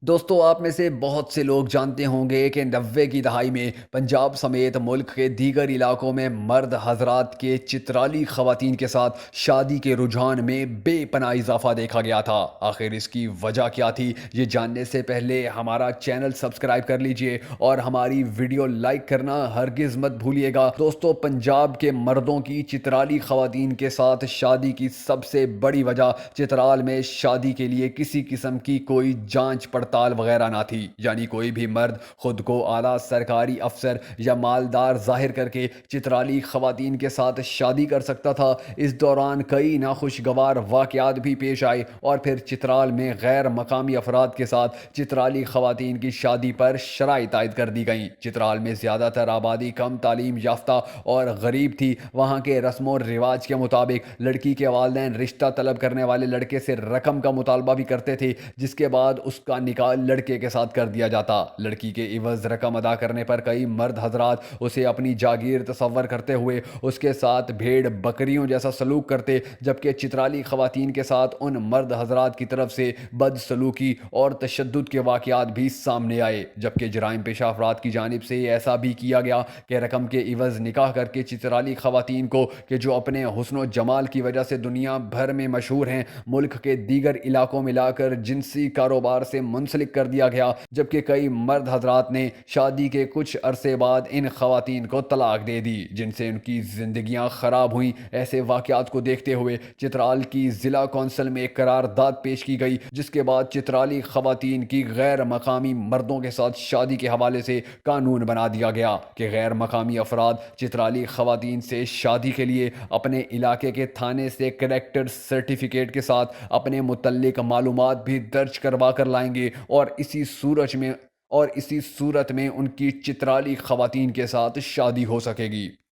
دوستو آپ میں سے بہت سے لوگ جانتے ہوں گے کہ 90 کی دہائی میں پنجاب سمیت ملک کے دیگر علاقوں میں مرد حضرات کے چترالی خواتین کے ساتھ شادی کے رجحان میں بے پناہ اضافہ دیکھا گیا تھا۔ آخر اس کی وجہ کیا تھی، یہ جاننے سے پہلے ہمارا چینل سبسکرائب کر لیجئے اور ہماری ویڈیو لائک کرنا ہرگز مت بھولیے گا۔ دوستو پنجاب کے مردوں کی چترالی خواتین کے ساتھ شادی کی سب سے بڑی وجہ چترال میں شادی کے لیے کسی قسم کی کوئی جانچ پڑتال وغیرہ نہ تھی، یعنی کوئی بھی مرد خود کو اعلیٰ سرکاری افسر یا مالدار ظاہر کر کے چترالی خواتین کے ساتھ شادی کر سکتا تھا۔ اس دوران کئی ناخوشگوار واقعات بھی پیش آئے اور پھر چترال میں غیر مقامی افراد کے ساتھ چترالی خواتین کی شادی پر شرائط عائد کر دی گئیں۔ چترال میں زیادہ تر آبادی کم تعلیم یافتہ اور غریب تھی۔ وہاں کے رسم و رواج کے مطابق لڑکی کے والدین رشتہ طلب کرنے والے لڑکے سے رقم کا مطالبہ بھی کرتے تھے، جس کے بعد اس کا نکاح لڑکے کے ساتھ کر دیا جاتا۔ لڑکی کے عوض رقم ادا کرنے پر کئی مرد حضرات اسے اپنی جاگیر تصور کرتے ہوئے اس کے ساتھ بھیڑ بکریوں جیسا سلوک کرتے، جبکہ چترالی خواتین کے ساتھ ان مرد حضرات کی طرف سے بد سلوکی اور تشدد کے واقعات بھی سامنے آئے۔ جبکہ جرائم پیشہ افراد کی جانب سے ایسا بھی کیا گیا کہ رقم کے عوض نکاح کر کے چترالی خواتین کو، کہ جو اپنے حسن و جمال کی وجہ سے دنیا بھر میں مشہور ہیں، ملک کے دیگر علاقوں میں لا کر جنسی کاروبار سے منسلک کر دیا گیا۔ جبکہ کئی مرد حضرات نے شادی کے کچھ عرصے بعد ان خواتین کو طلاق دے دی، جن سے ان کی زندگیاں خراب ہوئیں۔ ایسے واقعات کو دیکھتے ہوئے چترال کی ضلع کونسل میں ایک قرارداد پیش کی گئی، جس کے بعد چترالی خواتین کی غیر مقامی مردوں کے ساتھ شادی کے حوالے سے قانون بنا دیا گیا کہ غیر مقامی افراد چترالی خواتین سے شادی کے لیے اپنے علاقے کے تھانے سے کریکٹر سرٹیفکیٹ کے ساتھ اپنے متعلق معلومات بھی درج کروا کر لائیں گے، اور اسی صورت میں ان کی چترالی خواتین کے ساتھ شادی ہو سکے گی۔